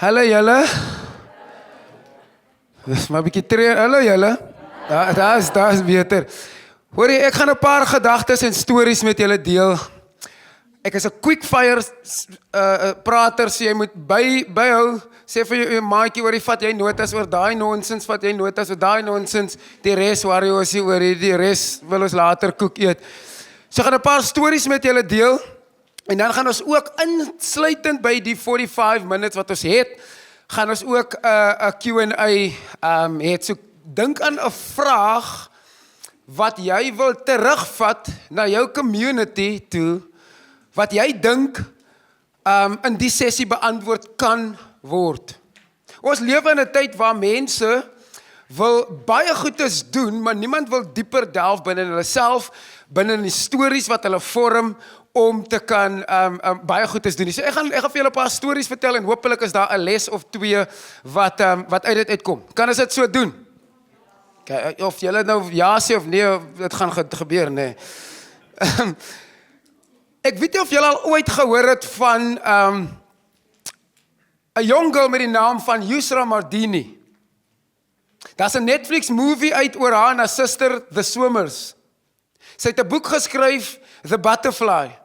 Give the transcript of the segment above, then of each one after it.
Hallo julle. Dis maar 'n bietjie tree. Hallo julle. Daar is beter. Hoorie, ek gaan 'n paar gedagtes en stories met julle deel. Ek is 'n quick fire prater, so jy moet byhou. Sê vir jou maatjie oor die vat jy notas oor daai nonsens, vat jy notas oor daai nonsens. Die res worry ons nie oor die res wil ons later koek eet. So ek gaan 'n paar stories met julle deel. En dan gaan ons ook insluitend by die 45 minutes wat ons het, gaan ons ook 'n Q&A het. So dink aan 'n vraag wat jy wil terugvat na jou community toe, wat jy dink in die sessie beantwoord kan word. Ons lewe in 'n tyd waar mense wil baie goedes doen, maar niemand wil dieper delf binne hulle self, binne die stories wat hulle vorm om te kan baie goedes doen. So ek gaan vir julle 'n paar stories vertel en hopelik is daar 'n les of twee wat uit dit uitkom. Kan ons dit so doen? Okay, of julle nou ja sê of nee, dit gaan gebeur, nee. Ek weet nie of julle al ooit gehoor het van 'n jong girl met die naam van Yusra Mardini. Daar's 'n Netflix movie uit oor haar en haar suster, The Swimmers. Sy het 'n boek geskryf, The Butterfly.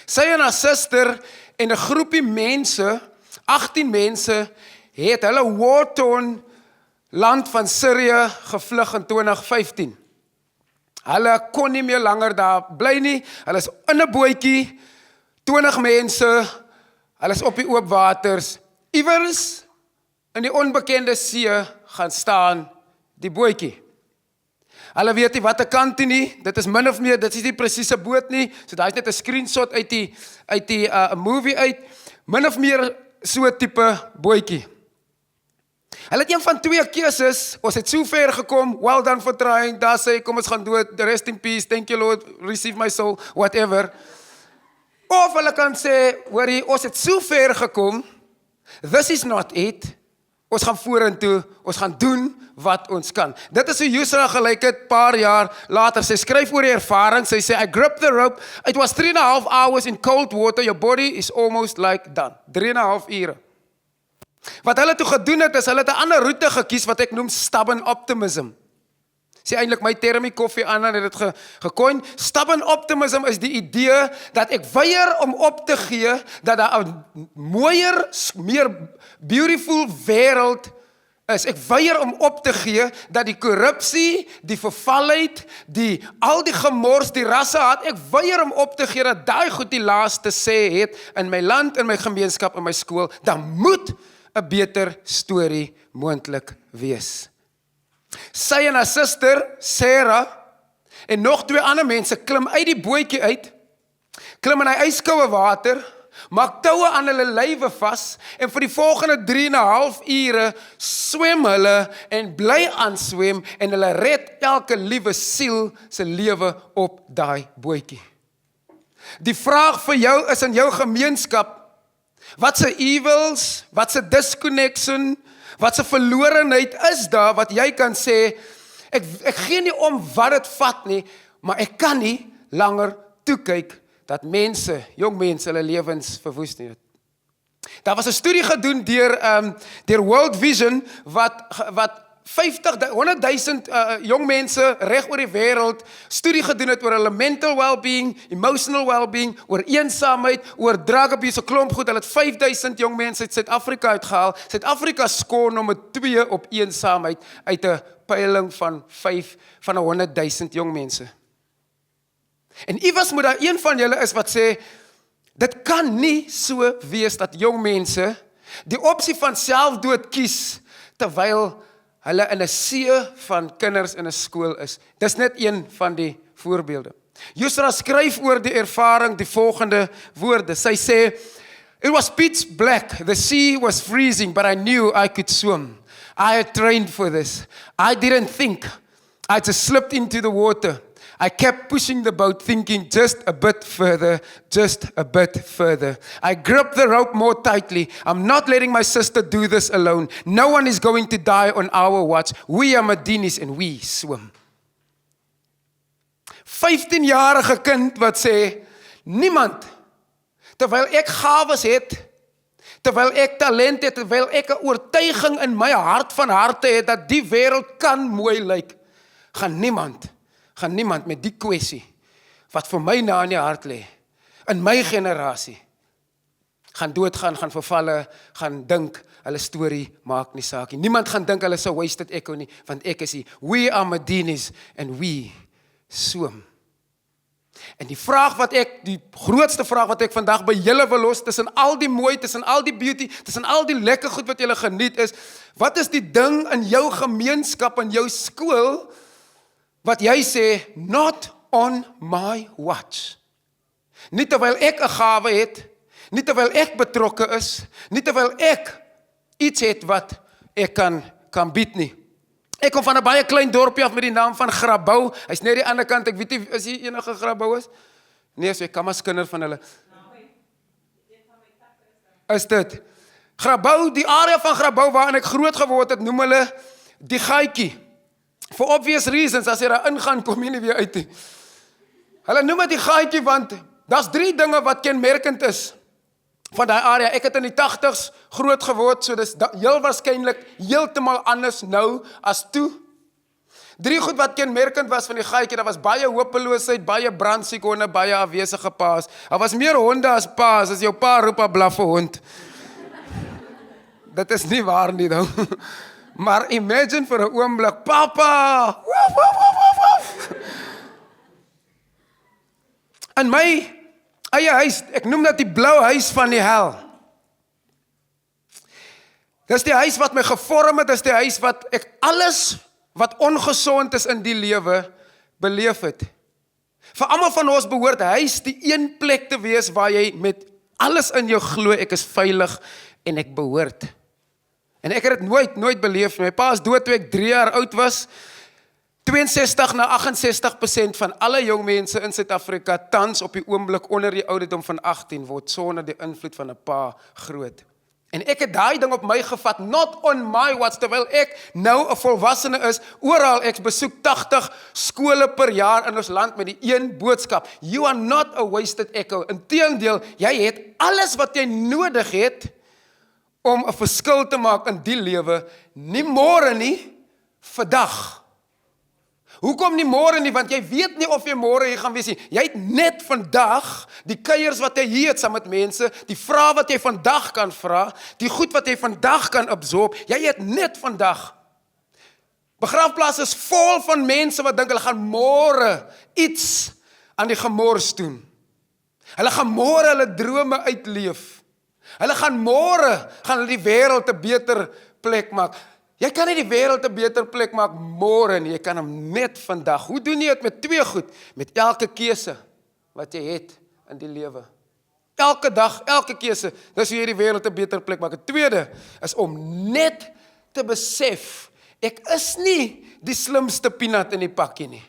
Sy en haar suster en 'n groepie mense, 18 mense, het hulle war-torn land van Sirië gevlug in 2015. Hulle kon nie meer langer daar bly nie. Hulle is in 'n bootjie, 20 mense, hulle is op die oop waters. Iewers in die onbekende see gaan staan die bootjie. Hulle weet nie watter kant toe nie, dit is min of meer, dit is nie presies 'n boot nie, so daar is net 'n screenshot uit die movie uit, min of meer so 'n tipe bootjie. Hulle het een van twee keuses, ons het so ver gekom, well done for trying, daar sê, kom ons gaan dood, rest in peace, thank you Lord, receive my soul, whatever. Of hulle kan sê, hoorie, ons het so ver gekom, this is not it, ons gaan vorentoe, ons gaan doen wat ons kan. Dit is hoe Yusra gelyk het, paar jaar later. Sy skryf oor die ervaring, sy sê, I gripped the rope, it was 3.5 hours in cold water, your body is almost like done. 3.5 ure. Wat hulle toe gedoen het, is hulle het 'n ander roete gekies, wat ek noem stubborn optimism. Sê eintlik my termie Kofi Annan het dit gecoin. Stubborn optimism is die idee dat ek weier om op te gee dat daar 'n mooier, meer beautiful wêreld is. Ek weier om op te gee dat die korrupsie, die vervalheid, al die gemors, die rassehaat, ek weier om op te gee dat daai goed die laaste sê het in my land, in my gemeenskap, in my skool. Dan moet 'n beter storie moontlik wees. Sy en haar suster, Sarah, en nog 2 ander mense klim uit die bootjie uit, klim in die yskoue water, maak toue aan hulle lywe vas, en vir die volgende 3.5 ure swem hulle en bly aan swem, en hulle red elke liewe siel se lewe op daai bootjie. Die vraag vir jou is in jou gemeenskap, wat se evils, wat se disconnection, wat se verlorenheid is daar, wat jy kan sê, ek gee nie om wat dit vat nie, maar ek kan nie langer toekyk dat mense, jong mense, hulle lewens verwoes nie. Daar was 'n studie gedoen deur World Vision, wat 100,000 jong mense reg oor die wêreld studie gedoen het oor hulle mental well-being, emotional well-being, oor eensaamheid, oor drug abuse, 'n klomp goed. Hulle het 5,000 jong mense uit Suid-Afrika uitgehaal. Suid-Afrika skoor nommer 2 op eensaamheid uit 'n peiling van 5 van 100,000 jong mense. En iewers moet daar een van julle is wat sê, dit kan nie so wees dat jong mense die opsie van selfdood kies, terwyl hulle in 'n see van kinders in 'n skool is. Dis net een van die voorbeelde. Yusra skryf oor die ervaring die volgende woorde. Sy sê, it was pitch black, the sea was freezing, but I knew I could swim. I had trained for this. I didn't think. I just slipped into the water. I kept pushing the boat, thinking just a bit further, just a bit further. I gripped the rope more tightly. I'm not letting my sister do this alone. No one is going to die on our watch. We are Mardinis and we swim. 15-jarige kind wat sê, niemand, terwyl ek gawes het, terwyl ek talent het, terwyl ek 'n oortuiging in my hart van harte het, dat die wêreld kan mooi lyk, gaan niemand met die kwessie, wat vir my na in die hart lê, in my generasie, gaan doodgaan, gaan vervalle, gaan dink, hulle storie maak nie saak nie. Niemand gaan dink hulle is 'n wasted echo nie, want ek is hier. We are Medinis and we swim. En die grootste vraag wat ek vandag by julle wil los, tussen al die mooi, tussen al die beauty, tussen al die lekker goed wat julle geniet is, wat is die ding in jou gemeenskap, in jou skool, wat jy sê, not on my watch. Nie terwyl ek 'n gawe het, nie terwyl ek betrokke is, nie terwyl ek iets het wat ek kan bied nie. Ek kom van 'n baie klein dorpie af met die naam van Grabouw. Hy's net die ander kant, ek weet nie, is hier enige Grabouw is? Nee, so ek kan maar skinder van hulle. Is dit? Grabouw, die area van Grabouw waarin ek groot geword het, noem hulle die Gaaitjie. For obvious reasons, as jy daar ingaan, kom jy nie weer uit nie. Hulle noem dit die Gaaitjie, want daar's 3 dinge wat kenmerkend is van daai area. Ek het in die 80s groot geword, so dis heel waarskynlik heeltemal anders nou as toe. 3 goed wat kenmerkend was van die Gaaitjie, daar was baie hopeloosheid, baie brandsiek honde, baie afwesige paas. Daar was meer honde as paas, as jou pa roep 'n blaffe hond. Dit is nie waar nie nou. Maar imagine vir 'n oomblik, papa! Woef, woef, woef, woef, woef. In my eie huis, ek noem dit die blou huis van die hel. Dis die huis wat my gevorm het, dis die huis wat ek alles wat ongesond is in die lewe beleef het. Vir almal van ons behoort huis die een plek te wees waar jy met alles in jou glo, ek is veilig en ek behoort. En ek het dit nooit beleef. My pa is dood toe ek 3 jaar oud was. 62 na 68% van alle jong mense in Suid-Afrika tans op die oomblik onder die ouderdom van 18 word sonder die invloed van 'n pa groot. En ek het daai ding op my gevat, not on my watch, terwyl ek nou 'n volwassene is, oral ek besoek 80 skole per jaar in ons land met die een boodskap. You are not a wasted echo. Inteendeel, jy het alles wat jy nodig het om 'n verskil te maak in die lewe, nie môre nie, vandag. Hoekom nie môre nie? Want jy weet nie of jy môre hier gaan wees nie. Jy het net vandag die kuiers wat jy hier het saam met mense, die vrae wat jy vandag kan vra, die goed wat jy vandag kan absorb, jy het net vandag. Begrafplaas is vol van mense wat dink hulle gaan môre iets aan die gemors doen. Hulle gaan môre hulle drome uitleef. Hulle gaan môre die wêreld 'n beter plek maak. Jy kan nie die wêreld 'n beter plek maak môre nie, jy kan hom net vandag. Hoe doen jy dit met 2 goed? Met elke keuse wat jy het in die lewe. Elke dag, elke keuse, dis hoe jy die wêreld 'n beter plek maak. Die tweede is om net te besef, ek is nie die slimste peanut in die pakkie nie.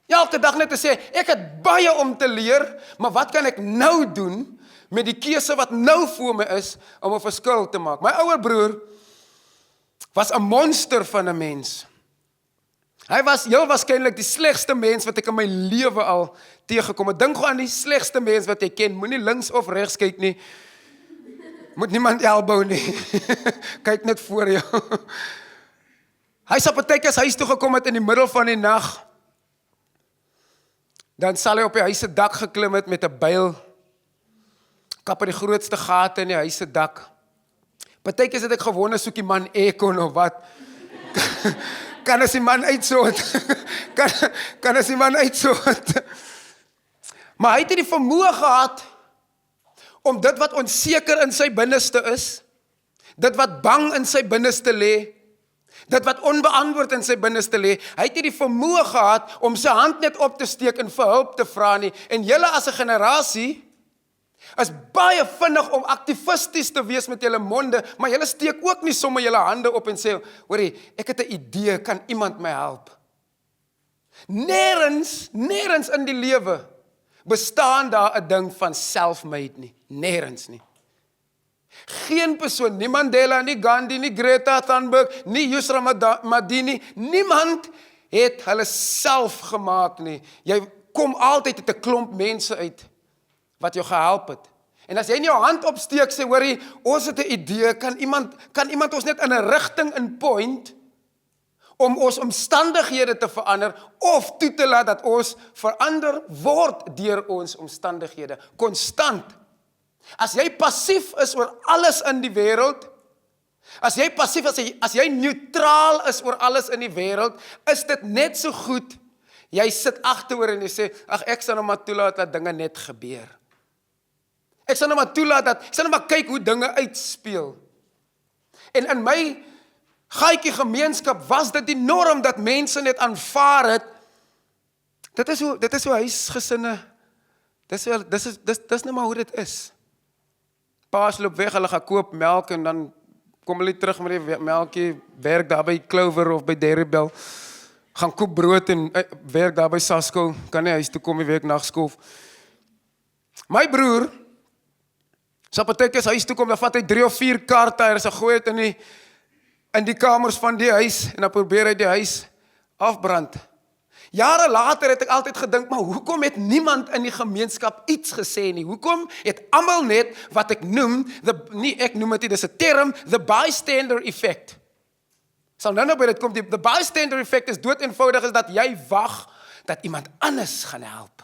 Elke dag net te sê, ek het baie om te leer, maar wat kan ek nou doen met die keuse wat nou voor my is, om 'n verskil te maak. My ouer broer was 'n monster van 'n mens. Hy was heel waarskynlik die slegste mens wat ek in my lewe al teëgekom het. Dink gou aan die slegste mens wat jy ken. Moenie links of regs kyk nie. Moet niemand elbow nie. Kyk net voor jou. Hy sal partykeer huis toe gekom het in die middel van die nag. Dan sal hy op die huis se dak geklim het met 'n byl. Kap die grootste gate in die huis se dak. Partykeer het ek gewonder, soek die man aircon of wat. Kan as die man uitsoot. kan as die man uitsoot. Maar hy het die vermoë gehad om dit wat onseker in sy binneste is, dit wat bang in sy binneste lê, dit wat onbeantwoord in sy binneste lê, hy het die vermoë gehad om sy hand net op te steek en vir hulp te vra nie. En julle as 'n generasie is baie vinnig om aktivisties te wees met julle monde, maar julle steek ook nie sommer julle hande op en sê, hoorie, ek het 'n idee, kan iemand my help? Nêrens in die lewe bestaan daar 'n ding van self-made nie. Nêrens nie. Geen persoon, nie Mandela, nie Gandhi, nie Greta Thunberg, nie Yusra Madini, niemand het hulle self gemaak nie. Jy kom altyd uit 'n klomp mense uit wat jou gehelp het. En as jy nie jou hand opsteek, sê, hoorie, ons het 'n idee, kan iemand ons net in 'n rigting in point, om ons omstandighede te verander, of toe te laat dat ons verander word deur ons omstandighede, konstant. As jy passief is oor alles in die wêreld, as jy passief is, as jy neutraal is oor alles in die wêreld, is dit net so goed, jy sit agteroor en jy sê, ag, ek sal nou maar toelaat dat dinge net gebeur. Ek sal nou maar toelaat ek sal nou maar kyk hoe dinge uitspeel. En in my gaatjie gemeenskap was dit die norm dat mense net aanvaar het. Dit is hoe huisgesinne, dis nou maar hoe dit is. Paas loop weg, hulle gaan koop melk en dan kom hulle terug met die melkie, werk daar by Clover of by Dairy Bell, gaan koop brood en werk daar by Sasko, kan nie huis toe kom, die werk nagskool. My broer, sal partykeer huis toe kom, dan vat hy 3 of 4 kaarttyres, en gooi het in die kamers van die huis, en dan probeer hy die huis afbrand. Jare later het ek altyd gedink, maar hoekom het niemand in die gemeenskap iets gesê nie? Hoekom het almal net wat ek noem, ek noem dit, dis 'n term, the bystander effect. Sal nou by dit kom, the bystander effect is dood eenvoudig is dat jy wag dat iemand anders gaan help.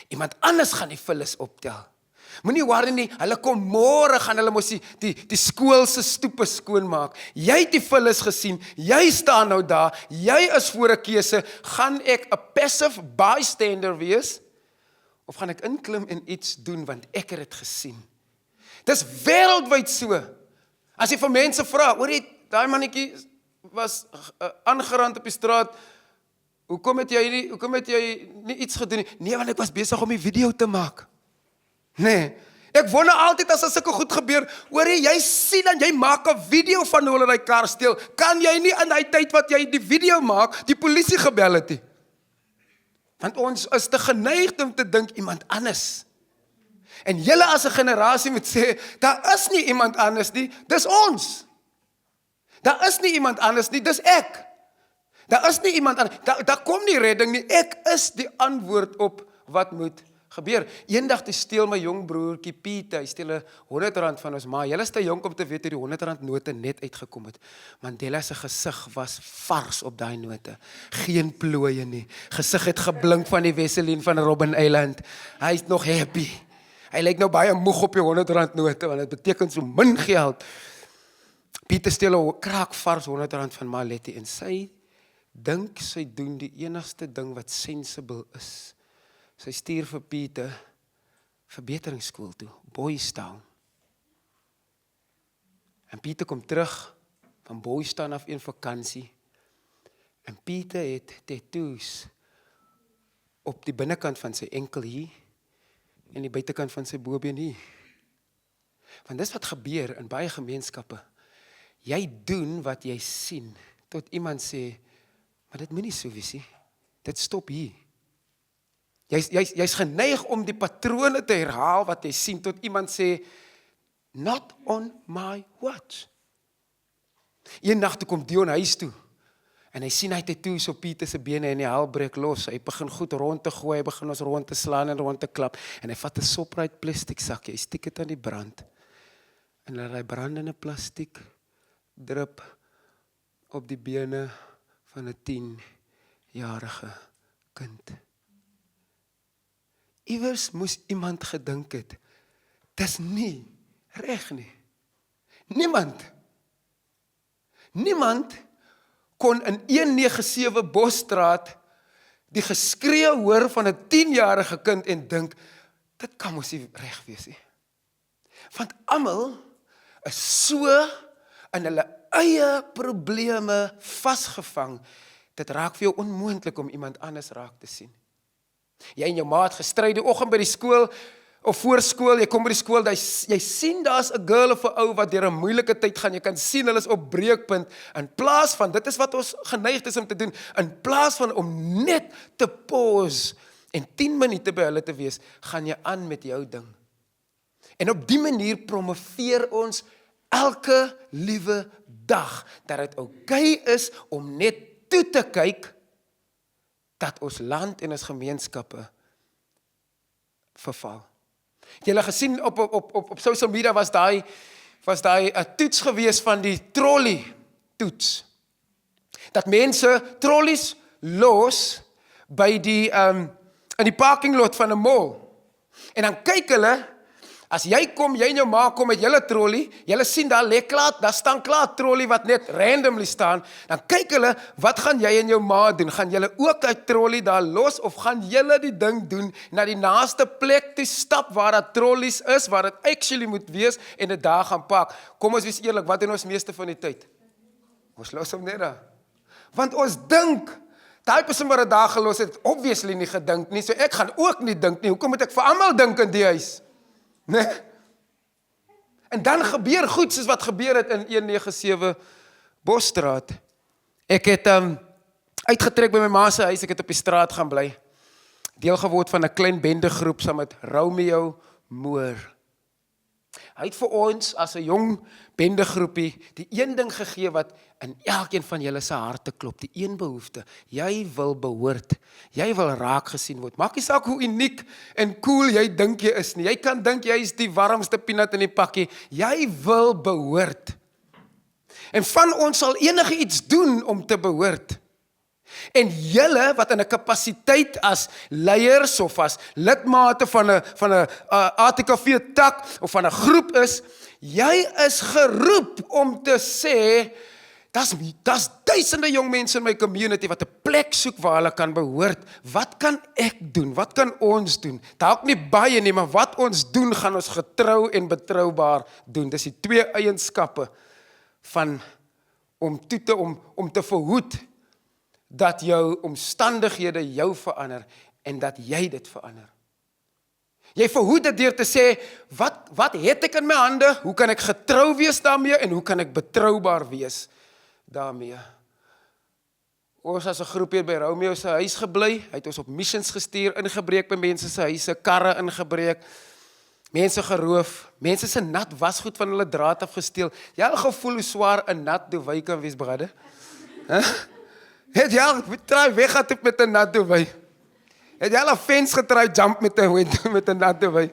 Iemand anders gaan die vullis optel. Moenie worry nie, hulle kom môre, gaan hulle mos die skool se stoepe skoonmaak. Jy het die vullis gesien, jy staan nou daar, jy is voor 'n keuse, gaan ek 'n passive bystander wees, of gaan ek inklim en iets doen, want ek het dit gesien. Dis wêreldwyd so. As jy vir mense vra, hoor jy, daai mannetjie was aangerand op die straat, hoekom het jy nie iets gedoen nie? Nee, want ek was besig om die video te maak. Nee, ek wonder altyd as sulke goed gebeur, hoor jy sien en jy maak 'n video van hoe hulle die kar steel, kan jy nie in die tyd wat jy die video maak, die polisie gebel het nie? Want ons is te geneigd om te dink iemand anders. En julle as 'n generasie moet sê, daar is nie iemand anders nie, dis ons. Daar is nie iemand anders nie, dis ek. Daar is nie iemand anders, daar kom nie redding nie, ek is die antwoord op wat moet gebeur. Eendag te steel my jong broertjie Pieter, hy steel 'n R100 van ons ma. Julle is te jonk om te weet hoe die R100 note net uitgekom het. Mandela se gesig was vars op daai note. Geen plooie nie. Gesig het geblink van die Wesseline van Robben Island. Hy is nog happy. Hy lyk nou baie moeg op die R100 note, want dit beteken so min geld. Pieter steel 'n kraakvars R100 van ma Letty en sy dink sy doen die enigste ding wat sensible is. Sy stuur vir Pieter verbeteringsskool toe, Boys Town. En Pieter kom terug van Boys Town af in vakansie. En Pieter het tattoos op die binnekant van sy enkel hier en die buitekant van sy bobeen hier. Want dis wat gebeur in baie gemeenskappe. Jy doen wat jy sien, tot iemand sê, maar dit moenie so wees nie, dit stop hier. Jy's geneig om die patrone te herhaal wat jy sien, tot iemand sê, not on my watch. Eendag toe kom Dion huis toe, en hy sien hy tattoos op Pieter se bene en die hel breek los, hy begin goed rond te gooi, hy begin ons rond te slaan en rond te klap, en hy vat 'n Shoprite plastiek sakkie, hy steek dit aan die brand, en laat hy brandende plastiek drup op die bene van 'n 10-jarige kind. Iewers moes iemand gedink het, dis nie reg nie. Niemand kon in 197 Bosstraat die geskree hoor van 'n 10-jarige kind en dink, dit kan mos nie reg wees nie. Want almal is so in hulle eie probleme vasgevang, dit raak vir jou onmoontlik om iemand anders raak te sien. Jy en jou ma het gestry die oggend by die skool, of voor skool, jy kom by die skool, jy sien daar's 'n girl of 'n ou wat deur 'n moeilike tyd gaan, jy kan sien hulle is op breekpunt, in plaas van, dit is wat ons geneigd is om te doen, in plaas van om net te pause, en 10 minute by hulle te wees, gaan jy aan met jou ding. En op die manier promoveer ons elke liewe dag, dat dit oukei is om net toe te kyk, dat ons land en ons gemeenskappe verval. Julle gesien op social media was daai 'n toets gewees van die trolley toets. Dat mense trollies los by die in die parking lot van 'n mall. En dan kyk hulle, as jy en jou ma kom met julle trolley, julle sien daar staan klaar 'n trolley wat net randomly staan, dan kyk hulle, wat gaan jy en jou ma doen? Gaan julle ook uit trolley daar los, of gaan julle die ding doen, na die naaste plek toe stap, waar dat trolleys is, waar dit actually moet wees, en dit daar gaan pak? Kom ons wees eerlik, wat doen ons meeste van die tyd? Ons los hom net daar. Want ons dink, daai persoon wat dit daar gelos het, obviously nie gedink nie, so ek gaan ook nie dink nie, hoekom moet ek vir almal dink in die huis? Nee. En dan gebeur goed soos wat gebeur het in 197 Bosstraat. Ek het uitgetrek by my ma se huis, ek het op die straat gaan bly. Deel geword van 'n klein bendegroep saam met Romeo Moore. Hy het vir ons as 'n jong bendegroepie die een ding gegee wat in elkeen van julle se harte klop, die een behoefte. Jy wil behoort. Jy wil raak gesien word. Maak nie saak hoe uniek en cool jy dink jy is nie. Jy kan dink jy is die warmste peanut in die pakkie. Jy wil behoort. En van ons sal enige iets doen om te behoort. En julle wat in 'n kapasiteit as leiers of as lidmate van 'n ATKV tak of van 'n groep is, jy is geroep om te sê, daar's duisende jong mense in my community wat 'n plek soek waar hulle kan behoort. Wat kan ek doen? Wat kan ons doen? Dalk nie baie nie, maar wat ons doen, gaan ons getrou en betroubaar doen. Dis die twee eienskappe van om te verhoed dat jou omstandighede jou verander en dat jy dit verander. Jy verhoed dit deur te sê, wat het ek in my hande? Hoe kan ek getrou wees daarmee en hoe kan ek betroubaar wees daarmee? Ons as 'n groepie by Romeo se huis gebly, hy het ons op missions gestuur, ingebreek by mense se huise, karre ingebreek, mense geroof, mense se nat wasgoed van hulle draad af gesteel. Jy al gevoel hoe swaar 'n nat duwy kan wees, brade? Het jy al try weggaan met 'n nat duwy? Het jy al 'n fence getry jump met 'n nat duwy?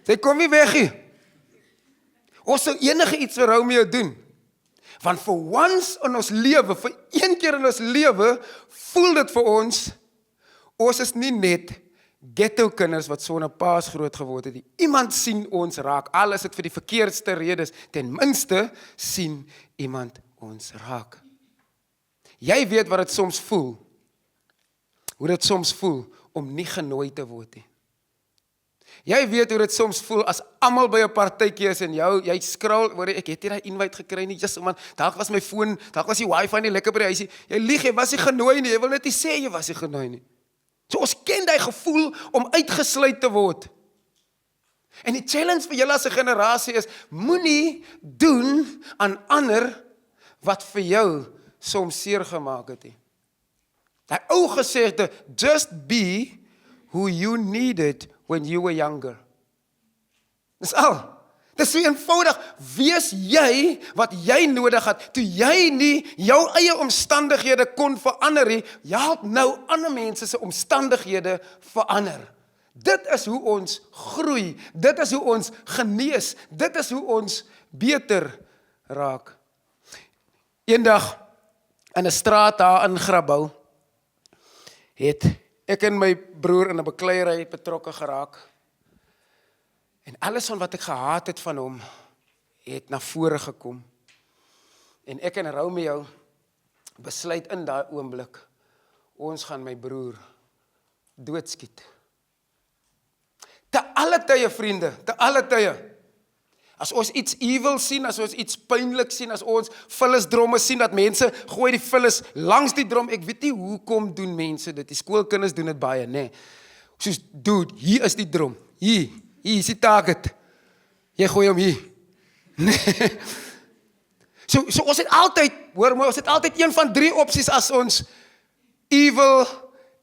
Sy kom nie weg nie. Ons sou enige iets vir Romeo doen. Want vir once in ons lewe, vir een keer in ons lewe, voel dit vir ons is nie net ghetto kinders wat sonder paas groot geword het. Iemand sien ons raak, al is dit vir die verkeerdste redes, ten minste sien iemand ons raak. Jy weet wat dit soms voel, hoe dit soms voel om nie genooi te word nie. Jy weet hoe dit soms voel as almal by 'n partytjie is en jy scroll, hoor ek het nie daai invite gekry nie, just man, dalk was my foon, dalk was die wifi nie lekker by die huisie. Jy lieg, jy was nie genooi nie, jy wil net nie sê jy was nie genooi nie. So ons ken daai gevoel om uitgesluit te word. En die challenge vir julle as 'n generasie is, moenie doen aan ander wat vir jou soms seer gemaak het nie. Daai ou gesegde, just be who you needed when you were younger. Dis al. Dis so eenvoudig, wees jy wat jy nodig het, toe jy nie jou eie omstandighede kon verander nie, jy help nou ander mense se omstandighede verander. Dit is hoe ons groei, dit is hoe ons genees, dit is hoe ons beter raak. Eendag, in 'n straat daar in Grabouw, het ek en my broer in 'n bekleierery betrokke geraak. En alles van wat ek gehaat het van hom, het na vore gekom. En ek en Romeo besluit in daai oomblik, ons gaan my broer doodskiet. Te alle tye, vriende, te alle tye. As ons iets evil sien, as ons iets pynlik sien, as ons vullisdromme sien, dat mense gooi die vullis langs die drom, ek weet nie hoekom doen mense dit, die skoolkinders doen dit baie, nee. Soos, dude, hier is die drom, hier is die target, jy gooi hom hier. Nee. So ons het altyd, hoor mooi, ons het altyd een van 3 opsies as ons evil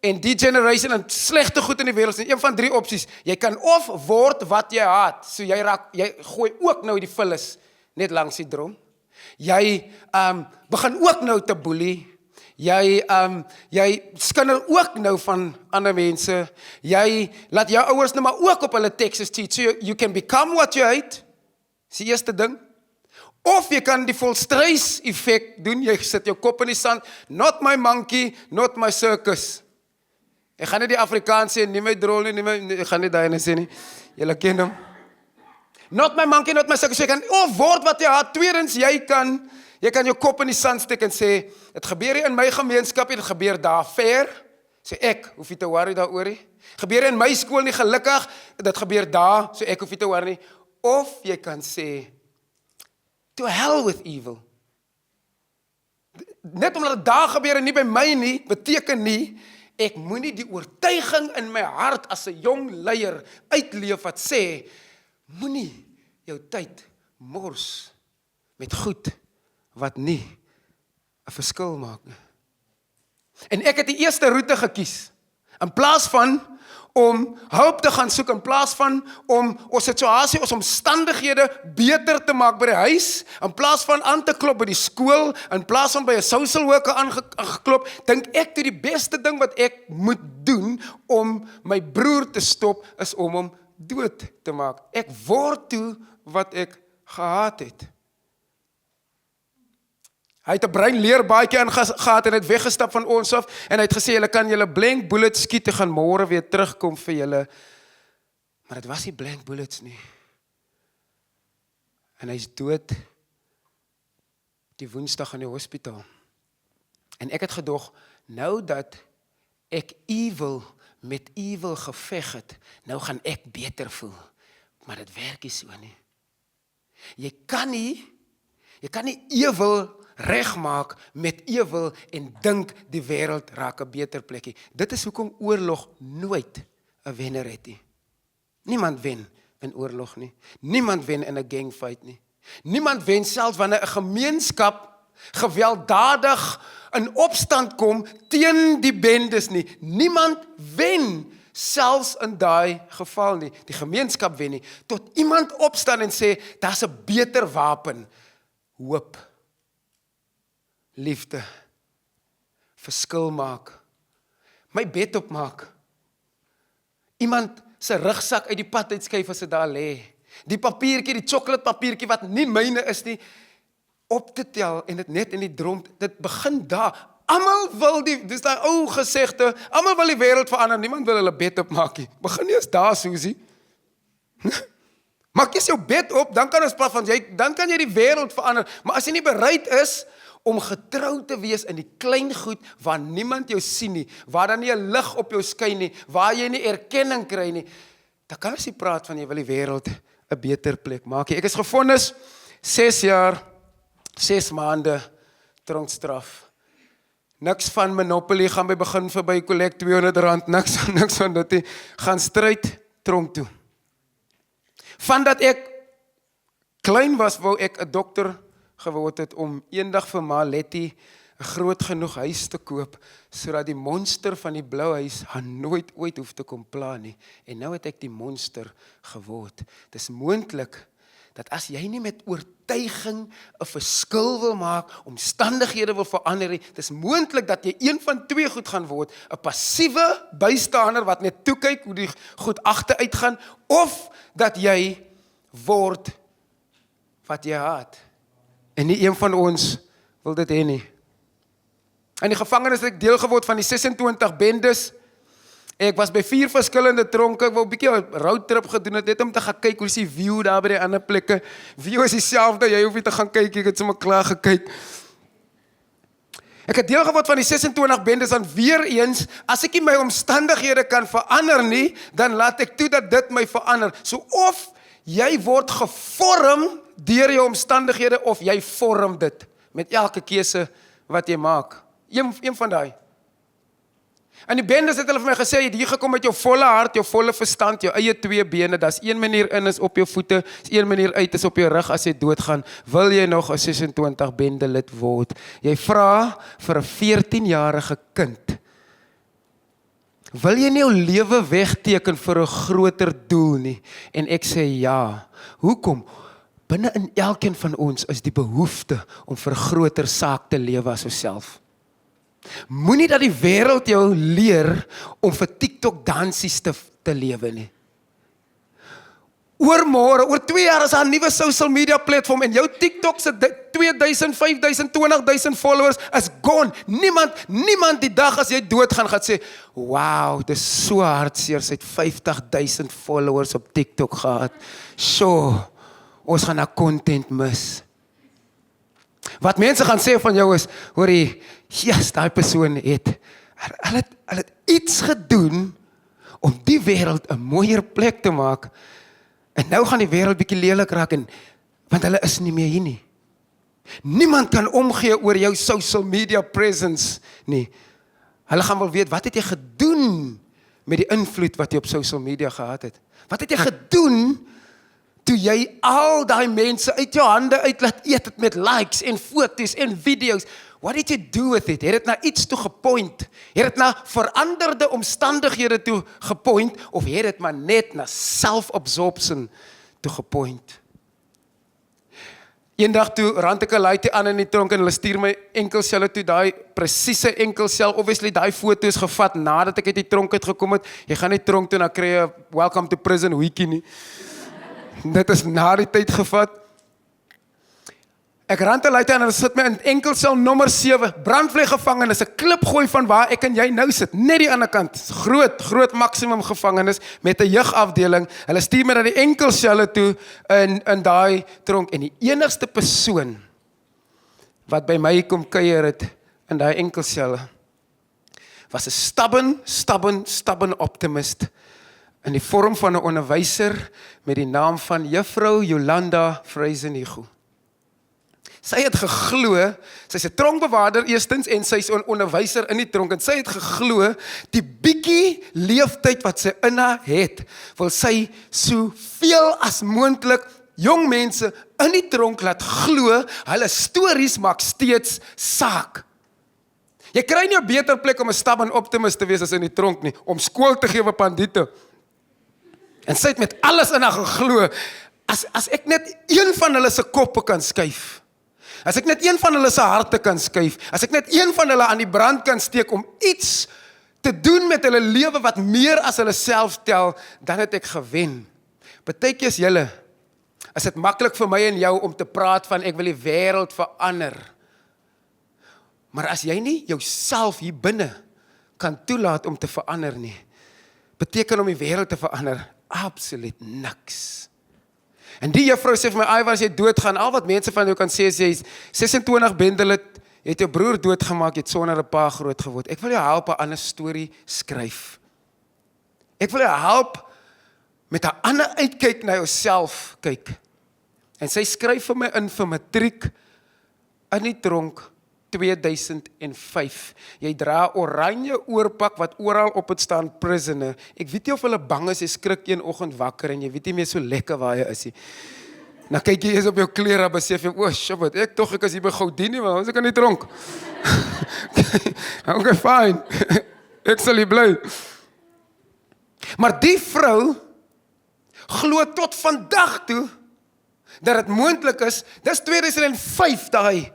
en degeneration en slegte goed in die wêreld, een van 3 opsies. Jy kan of word wat jy haat, so jy gooi ook nou die vullis net langs die drom. Jy begin ook nou te boelie. Jy skinder ook nou van ander mense. Jy laat jou ouers nou maar ook op hulle tekste cheat. So you can become what you hate. Dis die eerste ding. Of jy kan die volstruis effek doen. Jy sit jou kop in die sand. Not my monkey, not my circus. Ek gaan nie die Afrikaans sê, nie my drol nie, ek gaan nie daai ene sê nie. Julle ken hom. Not my monkey, not my circus. Jy kan of word wat jy haat. Tweedens, jy kan jou kop in die sand steek en sê, het gebeur hier in my gemeenskap, het gebeur daar ver. So ek hoef nie te worry daaroor nie. Gebeur in my skool nie gelukkig, dit gebeur daar, so ek hoef nie te worry nie. Of jy kan sê, to hell with evil. Net omdat dit daar gebeur en nie by my nie, beteken nie, ek moenie die oortuiging in my hart as 'n jong leier uitleef wat sê, moenie jou tyd mors met goed wat nie 'n verskil maak nie. En ek het die eerste roete gekies. In plaas van om hulp te gaan soek, in plaas van om ons situasie, ons omstandighede beter te maak by die huis, in plaas van aan te klop by die skool, in plaas van by 'n social worker aangeklop, dink ek toe die beste ding wat ek moet doen om my broer te stop, is om hom dood te maak. Ek word toe wat ek gehaat het. Hy het 'n breinleerbaadjie aangehad en het weggestap van ons af en hy het gesê, julle kan julle blank bullets skiet, ek gaan môre weer terugkom vir julle. Maar dit was nie blank bullets nie. En hy's dood die Woensdag in die hospitaal. En ek het gedog, nou dat ek evil met evil geveg het, nou gaan ek beter voel. Maar dit werk nie so nie. Jy kan nie evil regmaak met ewel en dink die wêreld raak 'n beter plekkie. Dit is hoekom oorlog nooit 'n wenner het nie. Niemand wen in oorlog nie. Niemand wen in 'n gangfight nie. Niemand wen selfs wanneer 'n gemeenskap gewelddadig in opstand kom teen die bendes nie. Niemand wen selfs in daai geval nie. Die gemeenskap wen nie. Tot iemand opstaan en sê, daar's 'n beter wapen. Hoop. Liefde, verskil maak, my bed opmaak, iemand se rugsak uit die pad uitskuif as dit daar lê, die papiertjie, die chocoladepapier wat nie myne is nie, op te tel en dit net in die drom, dit begin daar. Almal wil dis daai ou gesegde, almal wil die wêreld verander, niemand wil hulle bed opmaak nie. Begin nie eens daar, Susie. Maak jy jou bed op, dan kan ons praat van dan kan jy die wêreld verander, maar as jy nie bereid is om getrou te wees in die klein goed waar niemand jou sien nie, waar dan nie 'n lig op jou skyn nie, waar jy nie erkenning kry nie, dan kan ons nie praat van jy wil die wêreld 'n beter plek maak nie. Ek is gevonnis 6 jaar, 6 maande tronkstraf. Niks van Monopoly gaan by begin verby collect R200, niks van dit nie. Gaan stryd tronk toe. Vandat ek klein was, wou ek 'n dokter geword het om eendag vir ma Letty 'n groot genoeg huis te koop, sodat die monster van die blou huis haar nooit ooit hoef te kom pla nie. En nou het ek die monster geword. Dis moontlik dat as jy nie met oortuiging 'n verskil wil maak, omstandighede wil verander nie, dis moontlik dat jy een van twee goed gaan word, 'n passiewe bystaander wat net toe kyk hoe die goed agteruit gaan, of dat jy word wat jy haat. En nie een van ons wil dit hê nie. In die gevangenis het ek deel geword van die 26 bendes. Ek was by 4 verskillende tronke. Ek wou 'n bietjie 'n roadtrip gedoen het, net om te gaan kyk hoe is die view daar by die ander plekke. View is dieselfde, jy hoef nie te gaan kyk, ek het sommer klaar gekyk. Ek het deel geword van die 26 bendes, en weer eens, as ek nie my omstandighede kan verander nie, dan laat ek toe dat dit my verander. So of jy word gevorm deur jou omstandighede, of jy vorm dit met elke keuse wat jy maak. Een van daai. En die bendes het hulle vir my gesê, jy het hier gekom met jou volle hart, jou volle verstand, jou eie 2 bene, daar's 1 manier in is op jou voete, is 1 manier uit is op jou rug as jy doodgaan. Wil jy nog 'n 26 bende lid word? Jy vra vir 'n 14-jarige kind. Wil jy nie jou lewe wegteken vir 'n groter doel nie? En ek sê ja. Hoekom? Binne in elkeen van ons is die behoefte om vir 'n groter saak te lewe as osself. Moenie dat die wêreld jou leer om vir TikTok dansies te lewe nie. Oor 2 jaar is daar 'n nuwe social media platform en jou TikTok se 2000, 5000, 20000 followers is gone. Niemand die dag as jy doodgaan gaan sê, "Wow, dis so hartseer, sy het 50000 followers op TikTok gehad. Sjoe, ons gaan nou content mis." Wat mense gaan sê van jou is, hoorie, yes, daai persoon het iets gedoen om die wêreld 'n mooier plek te maak. En nou gaan die wêreld bietjie lelik raak want hulle is nie meer hier nie. Niemand kan omgee oor jou social media presence nie. Hulle gaan wel weet, wat het jy gedoen met die invloed wat jy op social media gehad het? Wat het jy gedoen toe jy al daai mense uit jou hande uit laat eet het met likes en foto's en video's? What did you do with it? Het dit na iets toe gepoint? Het dit na veranderde omstandighede toe gepoint? Of het dit maar net na self-absorption toe gepoint? Eendag toe rand ek 'n laaitjie aan in die tronk en hulle stuur my enkelselle toe, daai presiese enkelsel, obviously daai foto's gevat nadat ek uit die tronk uit gekom het. Jy gaan nie tronk toe, dan kry jy 'n welcome to prison weekie nie. Dit is na die tyd gevat. Ek rand 'n laaitjie aan en hulle sit my in enkelsel nommer 7, brandvleggevangenis, 'n klip gooi van waar ek en jy nou sit, net die ander kant, groot maksimum gevangenis met 'n jeugafdeling. Hulle stuur my na die enkelselle toe in daai tronk en die enigste persoon wat by my kom kuier het in daai enkelselle was 'n stubborn optimist in die vorm van 'n onderwyser met die naam van Juffrou Jolanda Freysenigou. Sy het geglo, sy's 'n tronkbewaarder eerstens en sy's 'n onderwyser in die tronk en sy het geglo die bietjie leeftyd wat sy in haar het, wil sy soveel as moontlik jong mense in die tronk laat glo, hulle stories maak steeds saak. Jy kry nie 'n beter plek om 'n stubborn optimist te wees as in die tronk nie, om skool te gee op bandiete. En sy het met alles in haar geglo, as ek net een van hulle se koppe kan skuif, as ek net een van hulle se harte kan skuif, as ek net een van hulle aan die brand kan steek om iets te doen met hulle lewe wat meer as hulle self tel, dan het ek gewen. Partykeer is julle, is dit maklik vir my en jou om te praat van ek wil die wêreld verander. Maar as jy nie jouself hier binne kan toelaat om te verander nie, beteken om die wêreld te verander absoluut niks. En die juffrou sê vir my, as jy doodgaan, al wat mense van jou kan sê, jy is 26 bendelid, jy het jou broer doodgemaak, jy het sonder 'n pa groot geword. Ek wil jou help 'n ander storie skryf. Ek wil jou help met 'n ander uitkyk na jouself kyk. En sy skryf vir my in vir matriek in die tronk 2005. Jy dra oranje oorpak wat oral op het staan prisoner. Ek weet nie of hulle bang is, jy skrik een oggend wakker en jy weet nie meer so lekker waar jy is nie. Nou kyk jy eers op jou klere, besef jy, oh shit, ek is hier by Goudini, maar ons ek in die tronk. Okay, fine. Ek sal hier bly. Maar die vrou glo tot vandag toe dat dit moontlik is, dis 2005 daai.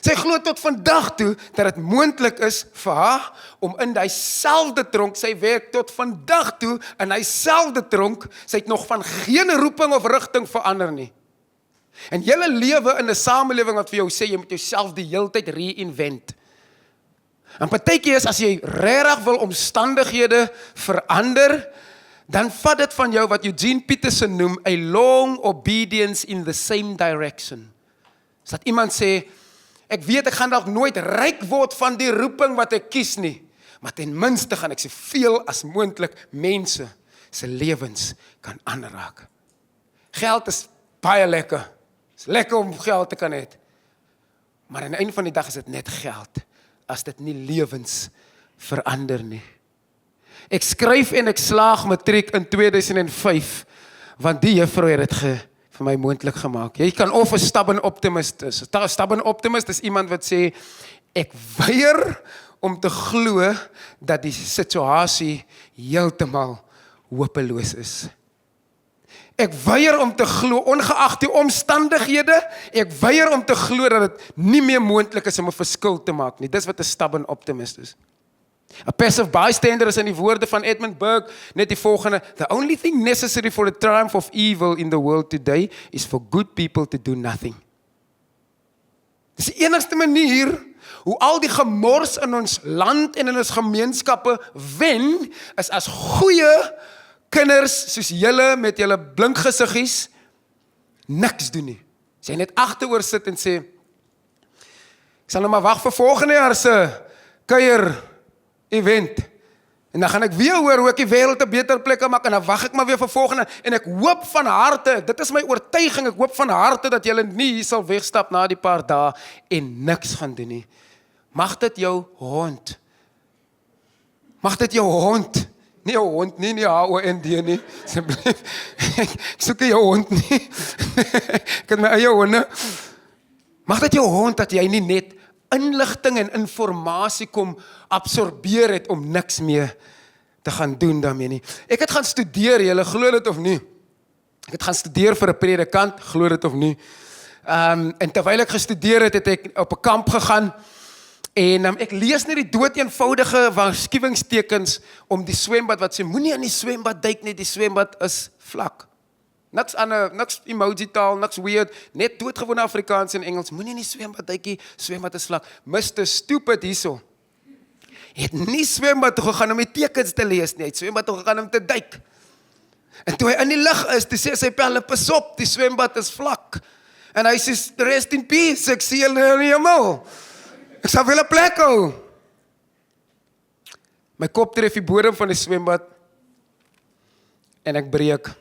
Sy glo tot vandag toe dat dit moontlik is vir haar om in daai selfde tronk, sy werk tot vandag toe in daai selfde tronk, sy het nog van geen roeping of rigting verander nie. En julle lewe in 'n samelewing wat vir jou sê jy moet jouself die heeltyd reinvent. En partykeer is as jy regtig wil omstandighede verander, dan vat dit van jou wat Eugene Peterson noem a long obedience in the same direction. So dat iemand sê, ek weet ek gaan dalk nooit ryk word van die roeping wat ek kies nie, maar ten minste gaan ek soveel as moontlik mense se lewens kan aanraak. Geld is baie lekker. Dit is lekker om geld te kan hê. Maar aan die einde van die dag is dit net geld as dit nie lewens verander nie. Ek skryf en ek slaag matriek in 2005 want die juffrou het dit vir my moontlik gemaak. Jy kan of 'n stubborn optimist is. 'n Stubborn optimist is iemand wat sê ek weier om te glo dat die situasie heeltemal hopeloos is. Ek weier om te glo, ongeag die omstandighede, ek weier om te glo dat dit nie meer moontlik is om 'n verskil te maak nie. Dis wat 'n stubborn optimist is. A passive bystander is in die woorde van Edmund Burke net die volgende: The only thing necessary for the triumph of evil in the world today is for good people to do nothing. Dis die enigste manier hoe al die gemors in ons land en in ons gemeenskappe wen, is as goeie kinders soos julle met julle blink gesiggies niks doen nie. As jy net agteroor sit en sê, ek sal nou maar wag vir volgende jaar se kuier event. En dan gaan ek weer hoor hoe ek die wêreld 'n beter plek kan maak en dan wag ek maar weer vir volgende en ek hoop van harte, dit is my oortuiging, ek hoop van harte dat julle nie hier sal wegstap na die paar dae en niks gaan doen nie. Mag dit jou hond. Mag dit jou hond. Nie jou hond nie, nie HOND nie. Asseblief. Ek soek jou hond nie. Ek het my eie honde. Mag dit jou hond dat jy nie net inligting en informasie kom absorbeer het om niks meer te gaan doen daarmee nie. Ek het gaan studeer, julle glo dit of nie. Ek het gaan studeer vir 'n predikant, glo dit of nie. En terwyl ek gestudeer het, het ek op 'n kamp gegaan en ek lees net die doeteenvoudige waarskuwingstekens om die swembad wat sê moenie in die swembad duik nie, die swembad is vlak. Niks emoji taal, niks weird, net doodgewone Afrikaans en Engels. Moenie in die swembad duikie, swembad is vlak. Mr. Stupid hierso. Het nie swembad toe gegaan om die tekens te lees nie, het swembad toe gegaan om te duik. En toe hy in die lug is, toe sê sy pelle, pas op, die swembad is vlak. En hy sê, rest in peace, ek sien julle in die hemel. Ek sal wel 'n plek hou. My kop tref die bodem van die swembad en ek breek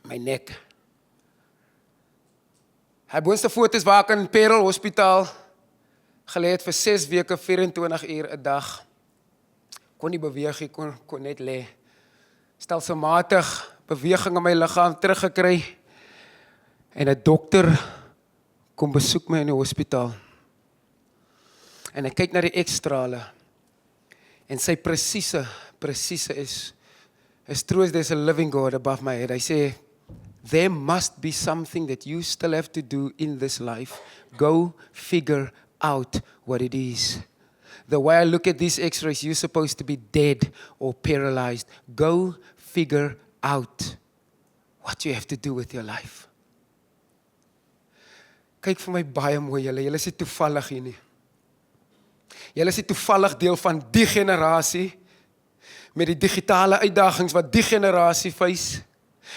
my nek. Hy boonste foto's waar ek in Parel Hospitaal gelê het vir 6 weke, 24 uur 'n dag. Kon nie beweeg nie, kon net lê. Stelselmatig beweging in my liggaam teruggekry. En 'n dokter kom besoek my in die hospitaal. En ek kyk na die X-strale. En sy presiese is true, there's a living God above my head. Hy sê, there must be something that you still have to do in this life. Go figure out what it is. The way I look at these X-rays, you're supposed to be dead or paralyzed. Go figure out what you have to do with your life. Kyk vir my baie mooi, julle is nie toevallig hier nie. Julle is nie toevallig deel van die generasie met die digitale uitdagings wat die generasie face,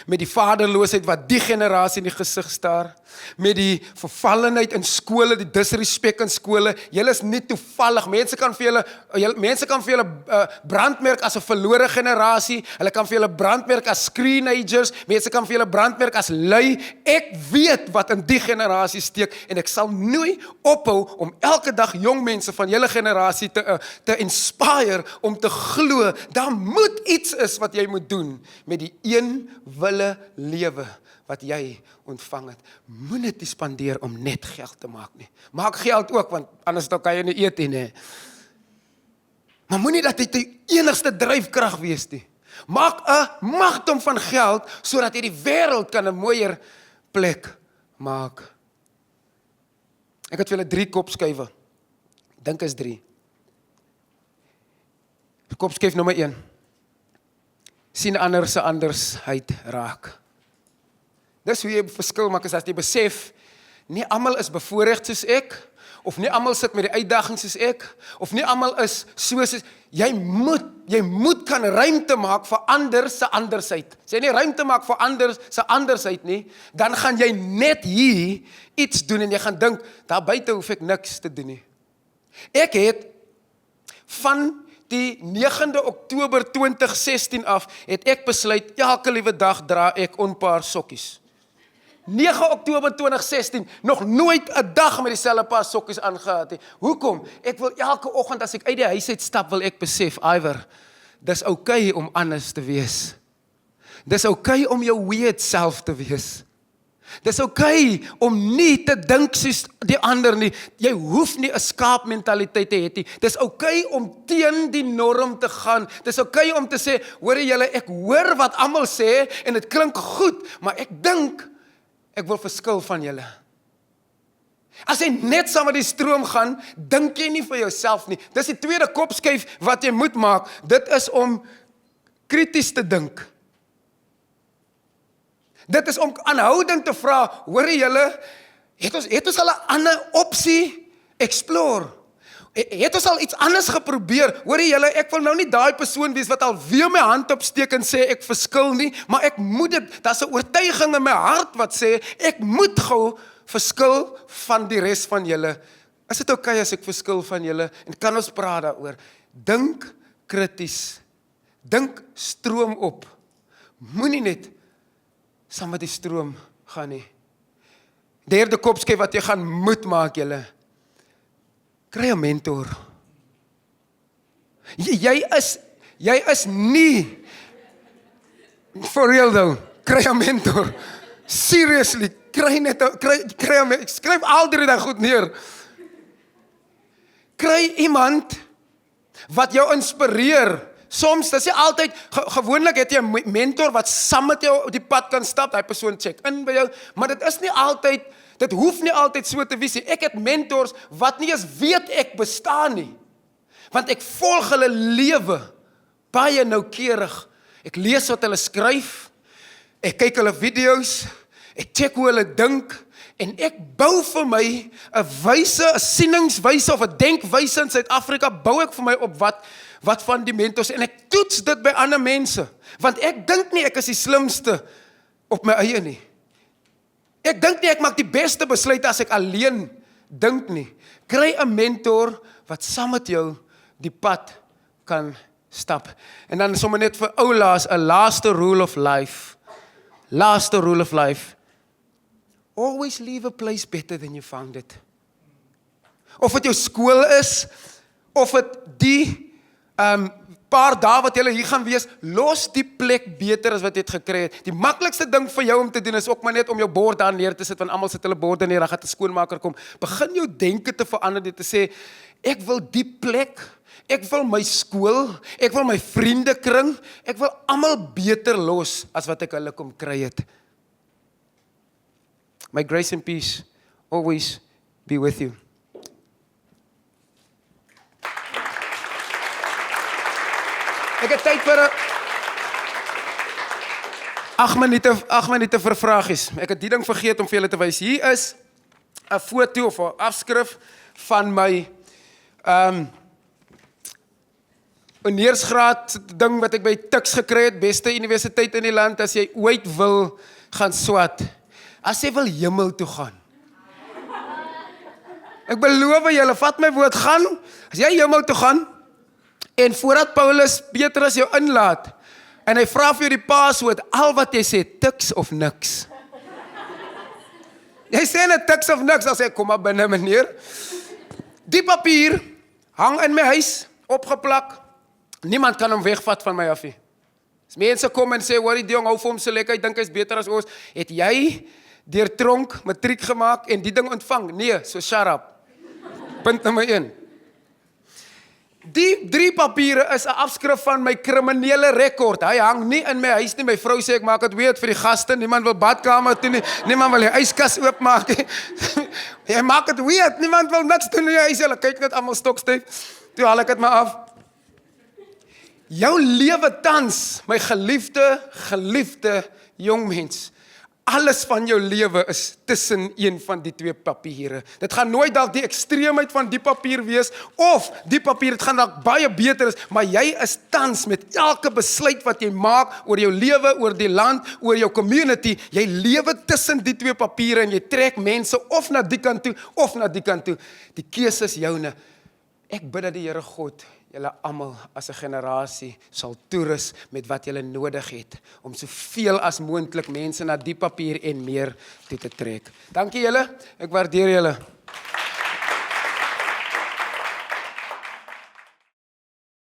met die vaderloosheid wat die generasie in die gesig staar, met die vervallenheid in skole, die disrespek in skole. Julle is nie toevallig. Mense kan vir julle brandmerk as 'n verlore generasie. Hulle kan vir julle brandmerk as screenagers. Mense kan vir julle brandmerk as lui. Ek weet wat in die generasie steek en ek sal nooit ophou om elke dag jong mense van julle generasie te inspire om te glo, daar moet iets is wat jy moet doen met die een wille lewe wat jy ontvang het. Moenie dit spandeer om net geld te maak nie. Maak geld ook, want anders dan kan jy nie eet nie. Maar moenie dat dit die enigste dryfkrag wees nie. Maak 'n magdom van geld, sodat jy die wêreld kan 'n mooier plek maak. Ek het vir julle 3 kopskuive. Dink is 3. Kopskuif nommer 1. Sien ander se andersheid raak. Dis hoe jy verskil maak, is as jy besef, nie almal is bevoorreg soos ek, of nie almal sit met die uitdagings soos ek, of nie almal is soos jy moet kan ruimte maak vir ander se andersheid. As jy nie ruimte maak vir ander se andersheid nie, dan gaan jy net hier iets doen en jy gaan dink, daar buite hoef ek niks te doen nie. Ek het van die 9de Oktober 2016 af, het ek besluit, elke liewe dag dra ek onpaar sokkies. 9 Oktober 2016, nog nooit 'n dag met dieselfde paar sokkies aangehad nie. Hoekom? Ek wil elke oggend as ek uit die huis uit stap, wil ek besef, Iwer, dis okay om anders te wees. Dis okay om jou weird self te wees. Dis okay om nie te dink soos die ander nie. Jy hoef nie 'n skaapmentaliteit te hê nie. Dis okay om teen die norm te gaan. Dis okay om te sê, hoor julle, ek hoor wat almal sê en dit klink goed, maar ek dink ek wil verskil van julle. As jy net saam met die stroom gaan, dink jy nie vir jouself nie. Dis die tweede kopskuif wat jy moet maak. Dit is om krities te dink. Dit is om aanhoudend te vra, hoor julle, het ons al 'n ander opsie explore? Het ons al iets anders geprobeer? Hoor julle, ek wil nou nie daai persoon wees wat al weer my hand opsteek en sê ek verskil nie, maar ek moet dit, daar's 'n oortuiging in my hart wat sê ek moet gou verskil van die res van julle. Is dit okay as ek verskil van julle en kan ons praat daaroor? Dink krities. Dink stroom op. Moenie net saam met die stroom gaan nie. Derde kopskuif wat jy gaan moet maak julle. Kry 'n mentor. Jy is nie for real though. Kry 'n mentor. Seriously, kry 'n ek skryf altyd daai goed neer. Kry iemand wat jou inspireer. Soms, dis nie altyd, gewoonlik het jy 'n mentor wat saam met jou op die pad kan stap, daai persoon check in by jou, maar dit is nie altyd, dit hoef nie altyd so te wees nie. Ek het mentors wat nie eens weet ek bestaan nie, want ek volg hulle lewe baie noukeurig. Ek lees wat hulle skryf, ek kyk hulle video's, ek check hoe hulle dink, en ek bou vir my 'n wyse, 'n sieningswyse of 'n denkwyse in Suid-Afrika, bou ek vir my op wat van die mentors, en ek toets dit by ander mense, want ek dink nie ek is die slimste op my eie nie. Ek dink nie ek maak die beste besluit as ek alleen dink nie. Kry 'n mentor wat saam met jou die pad kan stap. En dan sommer net vir oulaas, 'n laaste rule of life. Laaste rule of life. Always leave a place better than you found it. Of dit jou skool is, of dit die paar dae wat jy hier gaan wees, los die plek beter as wat jy het gekry het. Die maklikste ding vir jou om te doen is ook maar net om jou bord daar neer te sit, want almal sit hulle borde neer, dan gaan 'n skoonmaker kom. Begin jou denke te verander deur te sê, ek wil die plek, ek wil my skool, ek wil my vriendekring, ek wil almal beter los as wat ek hulle kom kry het. My grace and peace always be with you. Ek het tyd vir 8 minute vir vragies. Ek het die ding vergeet om vir julle te wys. Hier is 'n foto of 'n afskrif van my honeursgraad ding wat ek by Tuks gekry het, beste universiteit in die land, as jy ooit wil gaan swat. As jy wil hemel toe gaan. Ek beloof julle, vat my woord, gaan, as jy hemel toe gaan, en voordat Paulus Petrus jou inlaat, en hy vra vir jou die paswoord, al wat jy sê, Tuks of niks. Jy sê net Tuks of niks, dan sê ek, kom maar binne meneer. Die papier hang in my huis, opgeplak, niemand kan hom wegvat van my af nie. As mense kom en sê, hoor die jong, hou vir hom so lekker, hy dink hy's beter as ons, het jy deur tronk, matriek gemaak, en die ding ontvang? Nee, so shut up. Punt nommer 1. Die 3 papiere is 'n afskrif van my kriminele rekord. Hy hang nie in my huis nie. My vrou sê ek maak dit weet vir die gaste. Niemand wil badkamer toe nie. Niemand wil die yskas oopmaak nie. Jy maak dit weet. Niemand wil niks doen in die huis. Hulle kyk net almal stokstyf. Toe haal ek dit maar af. Jou lewe tans, my geliefde jong mens. Alles van jou lewe is tussen een van die 2 papiere. Dit gaan nooit dalk die ekstreemheid van die papier wees, of die papier, dit gaan dalk baie beter is, maar jy is tans met elke besluit wat jy maak, oor jou lewe, oor die land, oor jou community, jy lewe tussen die 2 papiere, en jy trek mense of na die kant toe, of na die kant toe. Die keuse is joune. Ek bid dat die Here God julle almal as 'n generasie sal toerus met wat julle nodig het, om soveel as moontlik mense na die papier en meer toe te trek. Dankie julle, ek waardeer julle.